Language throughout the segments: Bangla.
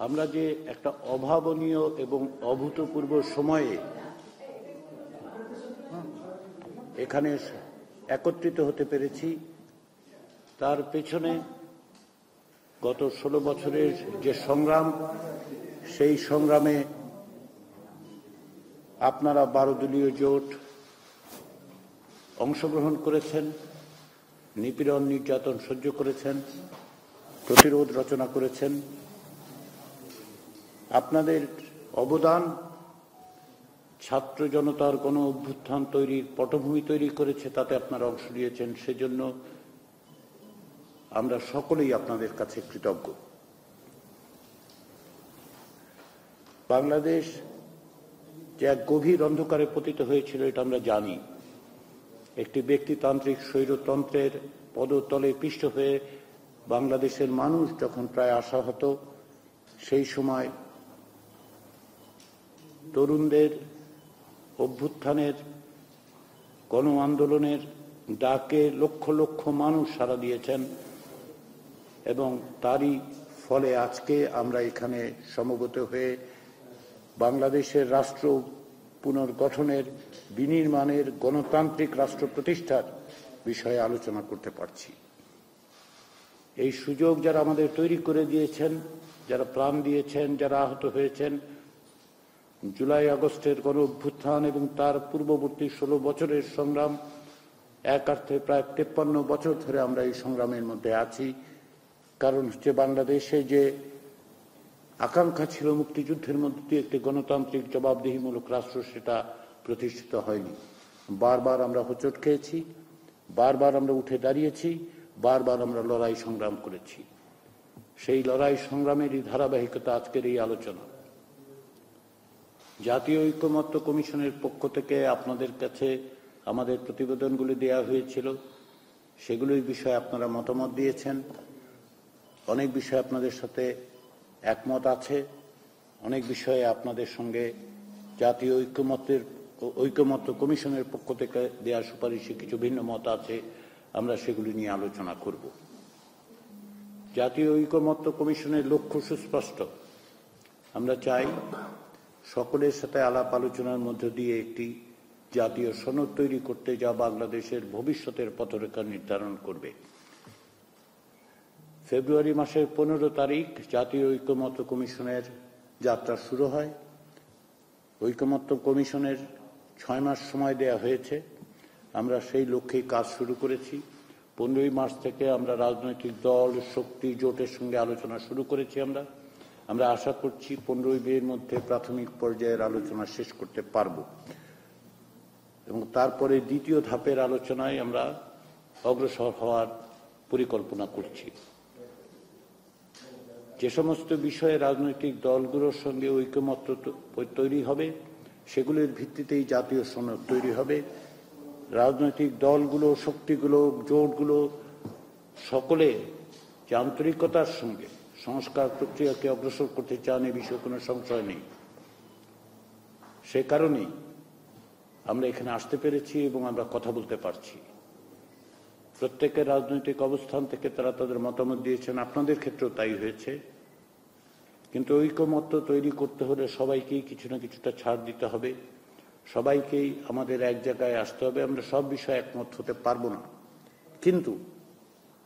আমরা যে একটা অভাবনীয় এবং অভূতপূর্ব সময়ে এখানে একত্রিত হতে পেরেছি, তার পেছনে গত 16 বছরের যে সংগ্রাম, সেই সংগ্রামে আপনারা 12 দলীয় জোট অংশগ্রহণ করেছেন, নিপীড়ন নির্যাতন সহ্য করেছেন, প্রতিরোধ রচনা করেছেন। আপনাদের অবদান ছাত্র জনতার গণ অভ্যুত্থান তৈরির পটভূমি তৈরি করেছে, তাতে আপনারা অংশ নিয়েছেন। সেজন্য আমরা সকলেই আপনাদের কাছে কৃতজ্ঞ। বাংলাদেশ যে এক গভীর অন্ধকারে পতিত হয়েছিল এটা আমরা জানি। একটি ব্যক্তিতান্ত্রিক স্বৈরতন্ত্রের পদতলে পিষ্ট হয়ে বাংলাদেশের মানুষ যখন প্রায় আশাহত, সেই সময় তরুণদের অভ্যুত্থানের গণ আন্দোলনের ডাকে লক্ষ লক্ষ মানুষ সাড়া দিয়েছেন এবং তারই ফলে আজকে আমরা এখানে সমবেত হয়ে বাংলাদেশের রাষ্ট্র পুনর্গঠনের, বিনির্মাণের, গণতান্ত্রিক রাষ্ট্র প্রতিষ্ঠার বিষয়ে আলোচনা করতে পারছি। এই সুযোগ যারা আমাদের তৈরি করে দিয়েছেন, যারা প্রাণ দিয়েছেন, যারা আহত হয়েছেন, জুলাই আগস্টের গণ অভ্যুত্থান এবং তার পূর্ববর্তী 16 বছরের সংগ্রাম, এক অর্থে প্রায় 53 বছর ধরে আমরা এই সংগ্রামের মধ্যে আছি। কারণ হচ্ছে বাংলাদেশে যে আকাঙ্ক্ষা ছিল মুক্তিযুদ্ধের মধ্যে দিয়ে একটি গণতান্ত্রিক জবাবদিহিমূলক রাষ্ট্র, সেটা প্রতিষ্ঠিত হয়নি। বারবার আমরা হোঁচট খেয়েছি, বারবার আমরা উঠে দাঁড়িয়েছি, বারবার আমরা লড়াই সংগ্রাম করেছি। সেই লড়াই সংগ্রামেরই ধারাবাহিকতা আজকের এই আলোচনা। জাতীয় ঐকমত্য কমিশনের পক্ষ থেকে আপনাদের কাছে আমাদের প্রতিবেদনগুলি দেওয়া হয়েছিল, সেগুলির বিষয়ে আপনারা মতামত দিয়েছেন। অনেক বিষয়ে আপনাদের সাথে একমত আছে, অনেক বিষয়ে আপনাদের সঙ্গে জাতীয় ঐকমত্য কমিশনের পক্ষ থেকে দেওয়া সুপারিশে কিছু ভিন্ন মত আছে। আমরা সেগুলি নিয়ে আলোচনা করব। জাতীয় ঐকমত্য কমিশনের লক্ষ্য সুস্পষ্ট। আমরা চাই সকলের সাথে আলাপ আলোচনার মধ্য দিয়ে একটি জাতীয় সনদ তৈরি করতে, যা বাংলাদেশের ভবিষ্যতের পথরেখা নির্ধারণ করবে। ফেব্রুয়ারি মাসের 15 তারিখ জাতীয় ঐকমত্য কমিশনের যাত্রা শুরু হয়। ঐকমত্য কমিশনের 6 মাস সময় দেয়া হয়েছে। আমরা সেই লক্ষ্যেই কাজ শুরু করেছি। 15 মার্চ থেকে আমরা রাজনৈতিক দল, শক্তি, জোটের সঙ্গে আলোচনা শুরু করেছি। আমরা আশা করছি 15 মের মধ্যে প্রাথমিক পর্যায়ের আলোচনা শেষ করতে পারব এবং তারপরে দ্বিতীয় ধাপের আলোচনায় আমরা অগ্রসর হওয়ার পরিকল্পনা করছি। যে সমস্ত বিষয়ে রাজনৈতিক দলগুলোর সঙ্গে ঐকমত্য তৈরি হবে, সেগুলির ভিত্তিতেই জাতীয় সনদ তৈরি হবে। রাজনৈতিক দলগুলো, শক্তিগুলো, জোটগুলো সকলে যে আন্তরিকতার সঙ্গে সংস্কার প্রক্রিয়াকে অগ্রসর করতে চান, এ বিষয়ে কোনো সংশয় নেই। সে কারণেই আমরা এখানে আসতে পেরেছি এবং আমরা কথা বলতে পারছি। প্রত্যেকের রাজনৈতিক অবস্থান থেকে তারা তাদের মতামত দিয়েছেন, আপনাদের ক্ষেত্রেও তাই হয়েছে। কিন্তু ঐকমত্য তৈরি করতে হলে সবাইকেই কিছু না কিছুটা ছাড় দিতে হবে, সবাইকেই আমাদের এক জায়গায় আসতে হবে। আমরা সব বিষয়ে একমত হতে পারবো না, কিন্তু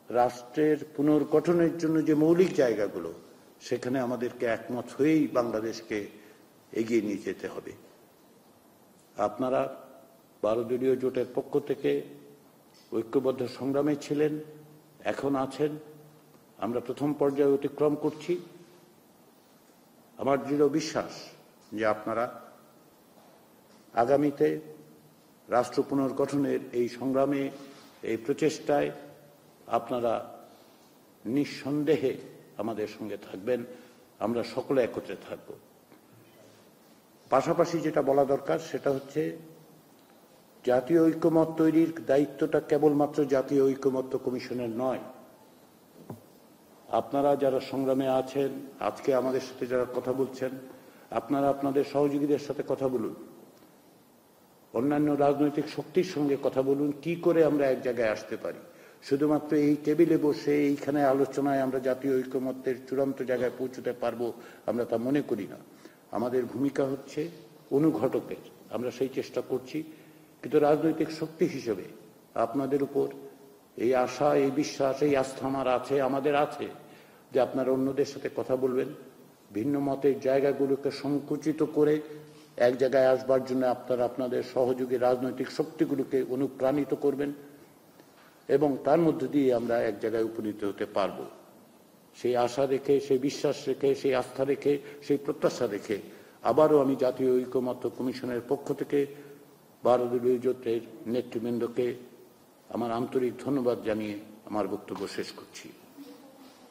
রাষ্ট্রের পুনর্গঠনের জন্য যে মৌলিক জায়গাগুলো, সেখানে আমাদেরকে একমত হয়েই বাংলাদেশকে এগিয়ে নিয়ে যেতে হবে। আপনারা 12 দলীয় জোটের পক্ষ থেকে ঐক্যবদ্ধ সংগ্রামে ছিলেন, এখন আছেন। আমরা প্রথম পর্যায়ে অতিক্রম করছি। আমার দৃঢ় বিশ্বাস যে আপনারা আগামীতে রাষ্ট্র পুনর্গঠনের এই সংগ্রামে, এই প্রচেষ্টায় আপনারা নিঃসন্দেহে আমাদের সঙ্গে থাকবেন। আমরা সকলে একত্রে থাকব। পাশাপাশি যেটা বলা দরকার সেটা হচ্ছে, জাতীয় ঐকমত্য তৈরির দায়িত্বটা কেবলমাত্র জাতীয় ঐকমত্য কমিশনের নয়। আপনারা যারা সংগ্রামে আছেন, আজকে আমাদের সাথে যারা কথা বলছেন, আপনারা আপনাদের সহযোগীদের সাথে কথা বলুন, অন্যান্য রাজনৈতিক শক্তির সঙ্গে কথা বলুন, কি করে আমরা এক জায়গায় আসতে পারি। শুধুমাত্র এই টেবিলে বসে এইখানে আলোচনায় আমরা জাতীয় ঐকমত্যের চূড়ান্ত জায়গায় পৌঁছতে পারবো আমরা তা মনে করি না। আমাদের ভূমিকা হচ্ছে অনুঘটকের, আমরা সেই চেষ্টা করছি। কিন্তু রাজনৈতিক শক্তি হিসেবে আপনাদের উপর এই আশা, এই বিশ্বাস, এই আস্থা আমাদের আছে যে আপনারা অন্যদের সাথে কথা বলবেন, ভিন্ন মতের জায়গাগুলোকে সংকুচিত করে এক জায়গায় আসবার জন্য আপনারা আপনাদের সহযোগী রাজনৈতিক শক্তিগুলোকে অনুপ্রাণিত করবেন এবং তার মধ্য দিয়ে আমরা এক জায়গায় উপনীত হতে পারব। সেই আশা রেখে, সেই বিশ্বাস রেখে, সেই আস্থা রেখে, সেই প্রত্যাশা রেখে আবারও আমি জাতীয় ঐকমত্য কমিশনের পক্ষ থেকে 12 দলীয় জোটের নেতৃবৃন্দকে আমার আন্তরিক ধন্যবাদ জানিয়ে আমার বক্তব্য শেষ করছি।